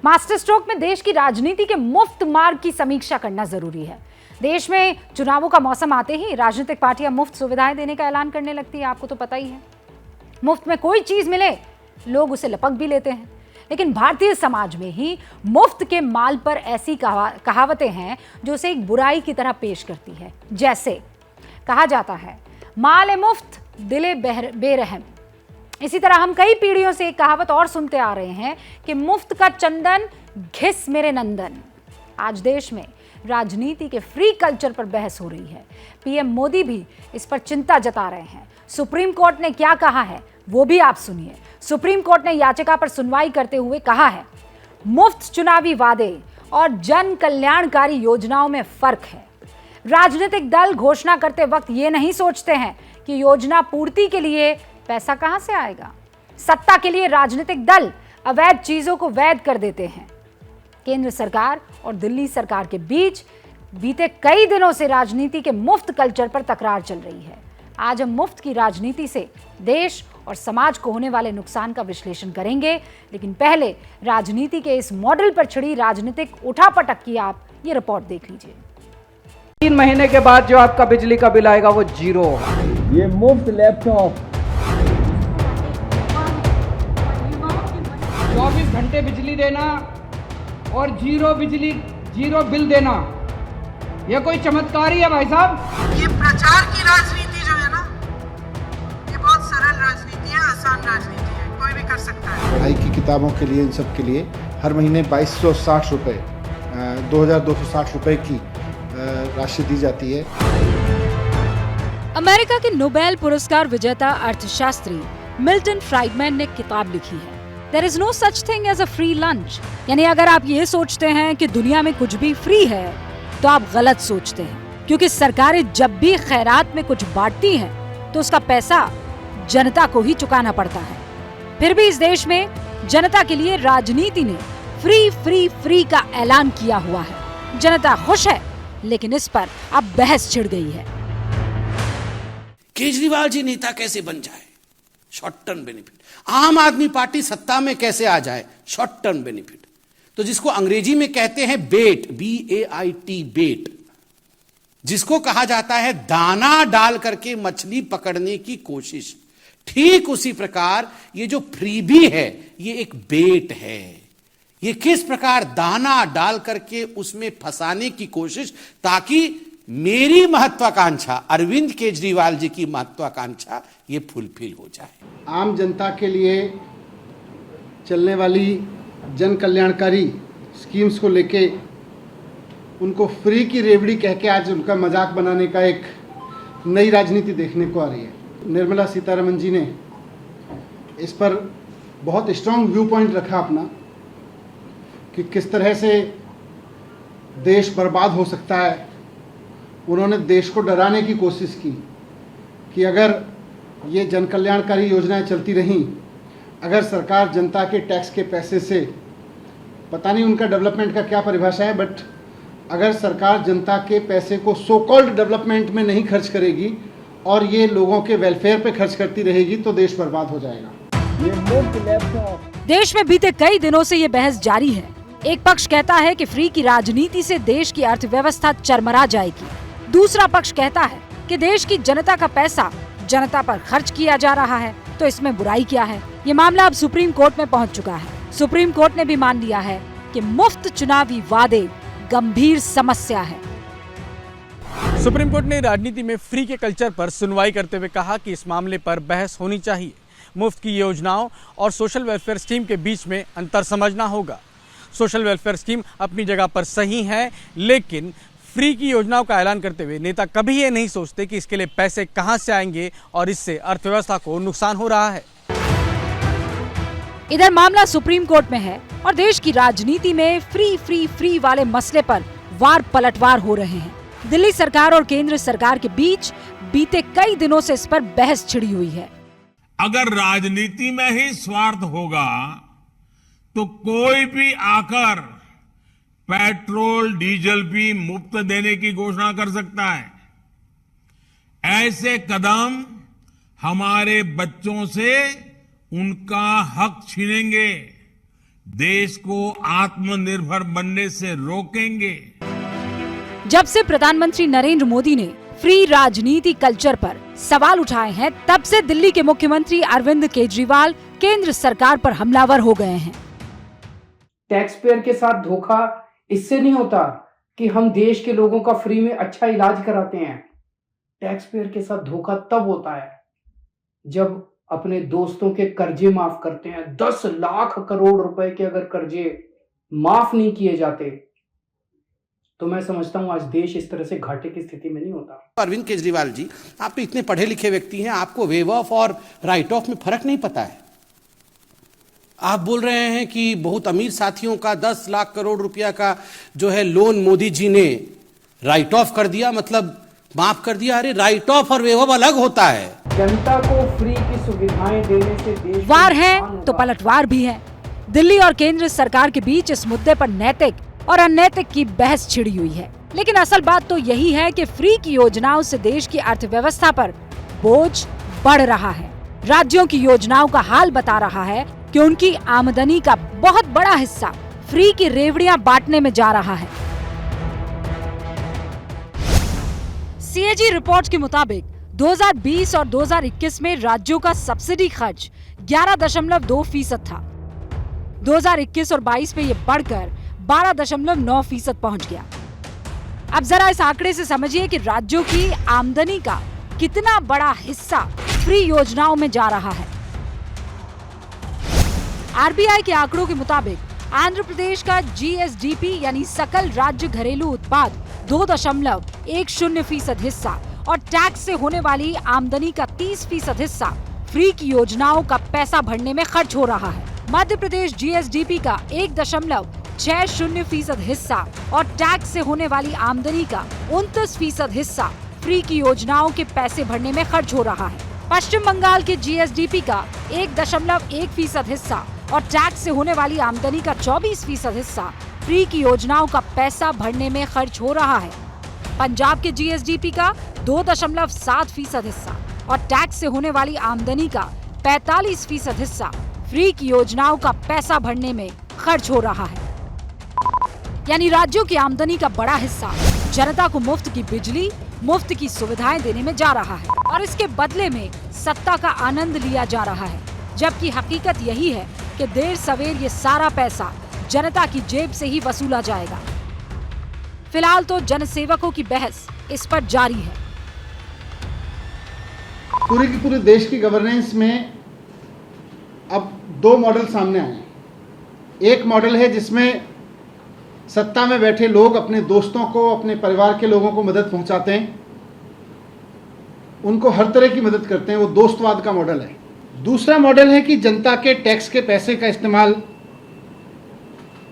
Master stroke में देश की राजनीति के मुफ्त मार्ग की समीक्षा करना जरूरी है। देश में चुनावों का मौसम आते ही राजनीतिक पार्टियां मुफ्त सुविधाएं देने का ऐलान करने लगती है। आपको तो पता ही है, मुफ्त में कोई चीज मिले लोग उसे लपक भी लेते हैं। लेकिन भारतीय समाज में ही मुफ्त के माल पर ऐसी कहावतें हैं जो उसे एक बुराई की तरह पेश करती है। जैसे कहा जाता है, माल ए मुफ्त दिले बेरहम। इसी तरह हम कई पीढ़ियों से एक कहावत और सुनते आ रहे हैं कि मुफ्त का चंदन घिस मेरे नंदन। आज देश में राजनीति के फ्री कल्चर पर बहस हो रही है। पीएम मोदी भी इस पर चिंता जता रहे हैं। सुप्रीम कोर्ट ने क्या कहा है वो भी आप सुनिए। सुप्रीम कोर्ट ने याचिका पर सुनवाई करते हुए कहा है, मुफ्त चुनावी वादे और जन कल्याणकारी योजनाओं में फर्क है। राजनीतिक दल घोषणा करते वक्त ये नहीं सोचते हैं कि योजना पूर्ति के लिए पैसा कहां से आएगा। सत्ता के लिए राजनीतिक दल अवैध चीजों को वैध कर देते हैं। केंद्र सरकार और दिल्ली सरकार के बीच बीते कई दिनों से राजनीति के मुफ्त कल्चर पर तकरार चल रही है। आज हम मुफ्त की राजनीति से देश और समाज को होने वाले नुकसान का विश्लेषण करेंगे, लेकिन पहले राजनीति के इस मॉडल पर छिड़ी राजनीतिक उठापटक की आप ये रिपोर्ट देख लीजिए। 3 महीने के बाद जो आपका बिजली का बिल आएगा वो 0 होगा। ये मुफ्त लैपटॉप, 24 घंटे बिजली देना और 0 बिल देना, यह कोई चमत्कार ही है भाई साहब। ये प्रचार की राजनीति जो है ना, ये बहुत सरल राजनीति है, आसान राजनीति है, कोई भी कर सकता है। पढ़ाई की किताबों के लिए, इन सब के लिए हर महीने 2260 रुपये 2260 रुपये की राशि दी जाती है। अमेरिका के नोबेल पुरस्कार विजेता अर्थशास्त्री मिल्टन फ्राइडमैन ने किताब लिखी है, There is no such thing as a free lunch। यानी अगर आप ये सोचते हैं कि दुनिया में कुछ भी फ्री है तो आप गलत सोचते हैं, क्योंकि सरकारें जब भी खैरात में कुछ बांटती हैं तो उसका पैसा जनता को ही चुकाना पड़ता है। फिर भी इस देश में जनता के लिए राजनीति ने फ्री फ्री फ्री का ऐलान किया हुआ है। जनता खुश है, लेकिन इस पर अब बहस छिड़ गई है। केजरीवाल जी नेता कैसे बन जाए, शॉर्ट टर्म बेनिफिट। आम आदमी पार्टी सत्ता में कैसे आ जाए, शॉर्ट टर्म बेनिफिट। तो जिसको अंग्रेजी में कहते हैं बेट, BAIT, बेट, जिसको कहा जाता है दाना डाल करके मछली पकड़ने की कोशिश, ठीक उसी प्रकार ये जो फ्रीबी है ये एक बेट है। ये किस प्रकार दाना डाल करके उसमें फंसाने की कोशिश, ताकि मेरी महत्वाकांक्षा, अरविंद केजरीवाल जी की महत्वाकांक्षा ये फुलफिल हो जाए। आम जनता के लिए चलने वाली जन कल्याणकारी स्कीम्स को लेके उनको फ्री की रेवड़ी कह के आज उनका मजाक बनाने का एक नई राजनीति देखने को आ रही है। निर्मला सीतारमण जी ने इस पर बहुत स्ट्रांग व्यू पॉइंट रखा अपना, कि किस तरह से देश बर्बाद हो सकता है। उन्होंने देश को डराने की कोशिश की कि अगर ये जन कल्याणकारी योजनाएं चलती रहीं, अगर सरकार जनता के टैक्स के पैसे से, पता नहीं उनका डेवलपमेंट का क्या परिभाषा है, बट अगर सरकार जनता के पैसे को सो कॉल्ड डेवलपमेंट में नहीं खर्च करेगी और ये लोगों के वेलफेयर पे खर्च करती रहेगी तो देश बर्बाद हो जाएगा। ये मुफ्त लैपटॉप। देश में बीते कई दिनों से ये बहस जारी है। एक पक्ष कहता है कि फ्री की राजनीति से देश की अर्थव्यवस्था चरमरा जाएगी, दूसरा पक्ष कहता है कि देश की जनता का पैसा जनता पर खर्च किया जा रहा है, तो इसमें बुराई क्या है। ये मामला अब सुप्रीम कोर्ट में पहुंच चुका है। सुप्रीम कोर्ट ने भी मान लिया है कि मुफ्त चुनावी वादे गंभीर समस्या है। सुप्रीम कोर्ट ने राजनीति में फ्री के कल्चर पर सुनवाई करते हुए कहा कि इस मामले पर बहस होनी चाहिए। मुफ्त की योजनाओं और सोशल वेलफेयर स्कीम के बीच में अंतर समझना होगा। सोशल वेलफेयर स्कीम अपनी जगह पर सही है, लेकिन फ्री की योजनाओं का ऐलान करते हुए नेता कभी ये नहीं सोचते कि इसके लिए पैसे कहां से आएंगे और इससे अर्थव्यवस्था को नुकसान हो रहा है। इधर मामला सुप्रीम कोर्ट में है और देश की राजनीति में फ्री फ्री फ्री वाले मसले पर वार पलटवार हो रहे हैं। दिल्ली सरकार और केंद्र सरकार के बीच बीते कई दिनों से इस पर बहस छिड़ी हुई है। अगर राजनीति में ही स्वार्थ होगा तो कोई भी आकर पेट्रोल डीजल भी मुफ्त देने की घोषणा कर सकता है। ऐसे कदम हमारे बच्चों से उनका हक छीनेंगे, देश को आत्मनिर्भर बनने से रोकेंगे। जब से प्रधानमंत्री नरेंद्र मोदी ने फ्री राजनीति कल्चर पर सवाल उठाए हैं, तब से दिल्ली के मुख्यमंत्री अरविंद केजरीवाल केंद्र सरकार पर हमलावर हो गए हैं। टैक्स पेयर के साथ धोखा इससे नहीं होता कि हम देश के लोगों का फ्री में अच्छा इलाज कराते हैं। टैक्स पेयर के साथ धोखा तब होता है जब अपने दोस्तों के कर्जे माफ करते हैं। 10 लाख करोड़ रुपए के अगर कर्जे माफ नहीं किए जाते तो मैं समझता हूं आज देश इस तरह से घाटे की स्थिति में नहीं होता। अरविंद केजरीवाल जी, आप तो इतने पढ़े लिखे व्यक्ति हैं, आपको वेव ऑफ और राइट ऑफ में फर्क नहीं पता है। आप बोल रहे हैं कि बहुत अमीर साथियों का 10 लाख करोड़ रुपया का जो है लोन मोदी जी ने राइट ऑफ कर दिया, मतलब माफ कर दिया। अरे राइट ऑफ और वेव ऑफ अलग होता है। जनता को फ्री की सुविधाएं देने से देश वार है तो पलटवार भी है। दिल्ली और केंद्र सरकार के बीच इस मुद्दे पर नैतिक और अनैतिक की बहस छिड़ी हुई है। लेकिन असल बात तो यही है कि फ्री की योजनाओं से देश की अर्थव्यवस्था पर बोझ बढ़ रहा है। राज्यों की योजनाओं का हाल बता रहा है कि उनकी आमदनी का बहुत बड़ा हिस्सा फ्री की रेवड़ियां बांटने में जा रहा है। सीएजी रिपोर्ट के मुताबिक 2020 और 2021 में राज्यों का सब्सिडी खर्च 11.2% था। 2021 और 22 में ये बढ़कर 12.9% पहुंच गया। अब जरा इस आंकड़े से समझिए कि राज्यों की आमदनी का कितना बड़ा हिस्सा फ्री योजनाओं में जा रहा है। आरबीआई के आंकड़ों के मुताबिक आंध्र प्रदेश का जीएसडीपी यानी सकल राज्य घरेलू उत्पाद 2.10% हिस्सा और टैक्स से होने वाली आमदनी का 30% हिस्सा फ्री की योजनाओं का पैसा भरने में खर्च हो रहा है। मध्य प्रदेश जीएसडीपी का 1.60% हिस्सा और टैक्स से होने वाली आमदनी का 29% हिस्सा फ्री की योजनाओं के पैसे भरने में खर्च हो रहा है। पश्चिम बंगाल के जीएसडीपी का 1.1% हिस्सा और टैक्स से होने वाली आमदनी का 24% हिस्सा फ्री की योजनाओं का पैसा भरने में खर्च हो रहा है। पंजाब के जीएसडीपी का 2.7% हिस्सा और टैक्स से होने वाली आमदनी का 45% हिस्सा फ्री की योजनाओं का पैसा भरने में खर्च हो रहा है। यानी राज्यों की आमदनी का बड़ा हिस्सा जनता को मुफ्त की बिजली, मुफ्त की सुविधाएं देने में जा रहा है और इसके बदले में सत्ता का आनंद लिया जा रहा है। जबकि हकीकत यही है कि देर सवेर ये सारा पैसा जनता की जेब से ही वसूला जाएगा। फिलहाल तो जनसेवकों की बहस इस पर जारी है। पूरे की पूरे देश की गवर्नेंस में अब 2 मॉडल सामने आए हैं। एक मॉडल है जिसमें सत्ता में बैठे लोग अपने दोस्तों को, अपने परिवार के लोगों को मदद पहुंचाते हैं, उनको हर तरह की मदद करते हैं, वो दोस्तवाद का मॉडल है। दूसरा मॉडल है कि जनता के टैक्स के पैसे का इस्तेमाल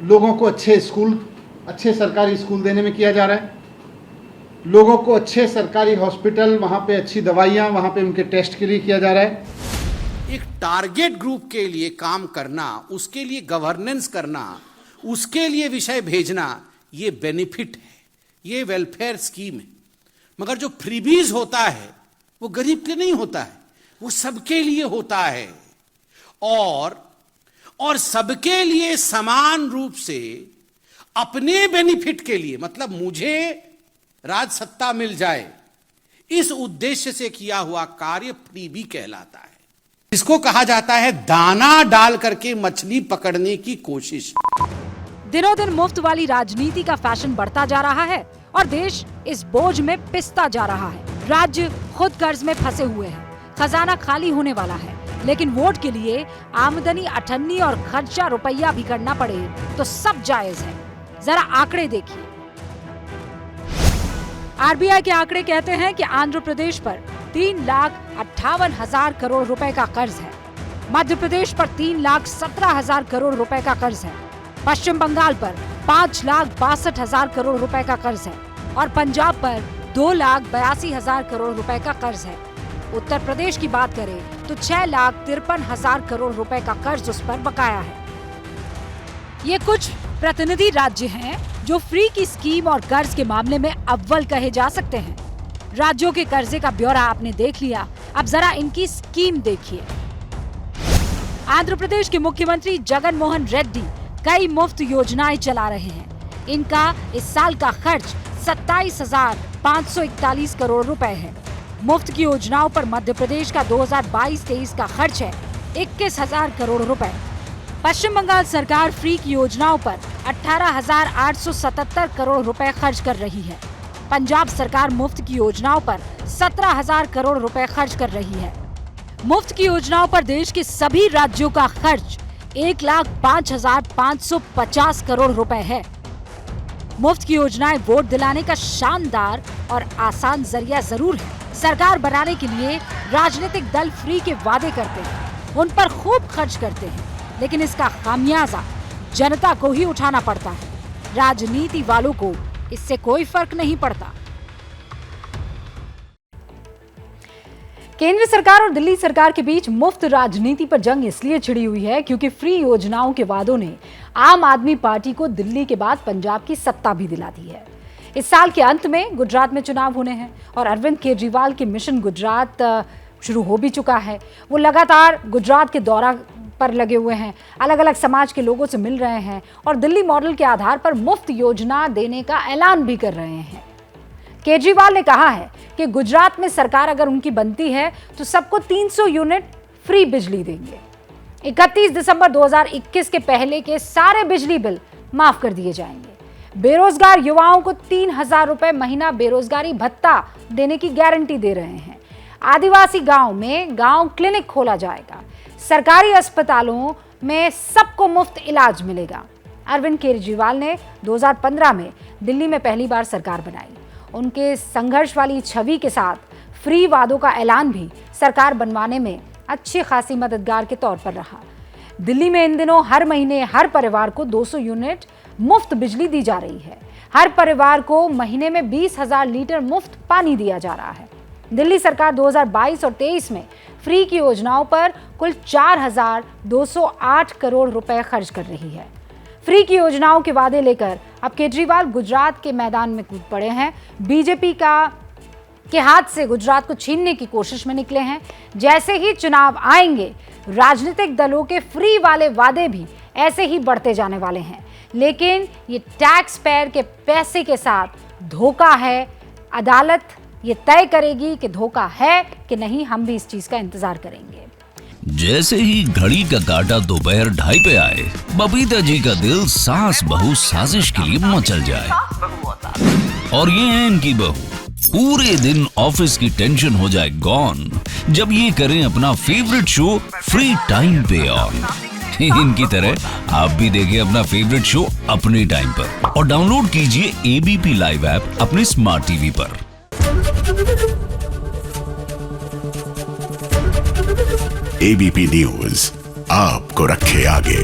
लोगों को अच्छे स्कूल, अच्छे सरकारी स्कूल देने में किया जा रहा है, लोगों को अच्छे सरकारी हॉस्पिटल, वहाँ पे अच्छी दवाइयाँ, वहाँ पे उनके टेस्ट के लिए किया जा रहा है। एक टारगेट ग्रुप के लिए काम करना, उसके लिए गवर्नेंस करना, उसके लिए विषय भेजना, ये बेनिफिट है, ये वेलफेयर स्कीम है। मगर जो फ्रीबीज होता है वो गरीब के लिए नहीं होता है, वो सबके लिए होता है और सबके लिए समान रूप से अपने बेनिफिट के लिए, मतलब मुझे राज सत्ता मिल जाए, इस उद्देश्य से किया हुआ कार्य फ्रीबी कहलाता है। इसको कहा जाता है दाना डाल करके मछली पकड़ने की कोशिश। दिनों दिन मुफ्त वाली राजनीति का फैशन बढ़ता जा रहा है और देश इस बोझ में पिसता जा रहा है। राज्य खुद कर्ज में फंसे हुए हैं, खजाना खाली होने वाला है, लेकिन वोट के लिए आमदनी अठन्नी और खर्चा रुपया भी करना पड़े तो सब जायज है। जरा आंकड़े देखिए। आरबीआई के आंकड़े कहते हैं कि आंध्र प्रदेश पर 3,58,000 करोड़ रुपए का कर्ज है, मध्य प्रदेश पर 3,17,000 करोड़ रुपए का कर्ज है, पश्चिम बंगाल पर 5,62,000 करोड़ रुपए का कर्ज है और पंजाब पर 2,82,000 करोड़ रुपए का कर्ज है। उत्तर प्रदेश की बात करें तो 6,53,000 करोड़ रुपए का कर्ज उस पर बकाया है। ये कुछ प्रतिनिधि राज्य हैं जो फ्री की स्कीम और कर्ज के मामले में अव्वल कहे जा सकते हैं। राज्यों के कर्जे का ब्यौरा आपने देख लिया, अब जरा इनकी स्कीम देखिए। आंध्र प्रदेश के मुख्यमंत्री जगन मोहन रेड्डी कई मुफ्त योजनाएं चला रहे हैं। इनका इस साल का खर्च 27,541 करोड़ रुपए है। मुफ्त की योजनाओं पर मध्य प्रदेश का 2022-23 का खर्च है 21,000 करोड़ रुपए। पश्चिम बंगाल सरकार फ्री की योजनाओं पर 18,877 करोड़ रुपए खर्च कर रही है। पंजाब सरकार मुफ्त की योजनाओं पर 17,000 करोड़ रुपए खर्च कर रही है। मुफ्त की योजनाओं पर देश के सभी राज्यों का खर्च 1,05,550 करोड़ रुपए है। मुफ्त की योजनाएं वोट दिलाने का शानदार और आसान जरिया जरूर है। सरकार बनाने के लिए राजनीतिक दल फ्री के वादे करते हैं, उन पर खूब खर्च करते हैं, लेकिन इसका खामियाजा जनता को ही उठाना पड़ता है। राजनीति वालों को इससे कोई फर्क नहीं पड़ता। केंद्र सरकार और दिल्ली सरकार के बीच मुफ्त राजनीति पर जंग इसलिए छिड़ी हुई है क्योंकि फ्री योजनाओं के वादों ने आम आदमी पार्टी को दिल्ली के बाद पंजाब की सत्ता भी दिला दी है। इस साल के अंत में गुजरात में चुनाव होने हैं और अरविंद केजरीवाल की मिशन गुजरात शुरू हो भी चुका है। वो लगातार गुजरात के दौरा पर लगे हुए हैं, अलग अलग समाज के लोगों से मिल रहे हैं और दिल्ली मॉडल के आधार पर मुफ्त योजना देने का ऐलान भी कर रहे हैं। केजरीवाल ने कहा है कि गुजरात में सरकार अगर उनकी बनती है तो सबको 300 यूनिट फ्री बिजली देंगे। 31 दिसंबर 2021 के पहले के सारे बिजली बिल माफ कर दिए जाएंगे। बेरोजगार युवाओं को 3,000 रुपए महीना बेरोजगारी भत्ता देने की गारंटी दे रहे हैं। आदिवासी गांव में गांव क्लिनिक खोला जाएगा। सरकारी अस्पतालों में सबको मुफ्त इलाज मिलेगा। अरविंद केजरीवाल ने 2015 में दिल्ली में पहली बार सरकार बनाई। उनके संघर्ष वाली छवि के साथ फ्री वादों का ऐलान भी सरकार बनवाने में अच्छी खासी मददगार के तौर पर रहा। दिल्ली में इन दिनों हर महीने हर परिवार को 200 यूनिट मुफ्त बिजली दी जा रही है। हर परिवार को महीने में 20,000 लीटर मुफ्त पानी दिया जा रहा है। दिल्ली सरकार 2022 और 23 में फ्री की योजनाओं पर कुल 4,208 करोड़ रुपए खर्च कर रही है। फ्री की योजनाओं के वादे लेकर अब केजरीवाल गुजरात के मैदान में कूद पड़े हैं। बीजेपी के हाथ से गुजरात को छीनने की कोशिश में निकले हैं। जैसे ही चुनाव आएंगे, राजनीतिक दलों के फ्री वाले वादे भी ऐसे ही बढ़ते जाने वाले हैं। लेकिन ये टैक्स पेयर के पैसे के साथ धोखा है। अदालत ये तय करेगी कि धोखा है कि नहीं। हम भी इस चीज का इंतजार करेंगे। जैसे ही घड़ी का काटा दोपहर 2:30 पे आए, बबीता जी का दिल सास बहू साजिश के लिए मचल जाए। और ये है इनकी बहू, पूरे दिन ऑफिस की टेंशन हो जाए गॉन जब ये करें अपना फेवरेट शो फ्री टाइम पे ऑन। इनकी तरह आप भी देखिए अपना फेवरेट शो अपने टाइम पर और डाउनलोड कीजिए एबीपी लाइव ऐप अपने स्मार्ट टीवी पर। एबीपी न्यूज आपको रखे आगे।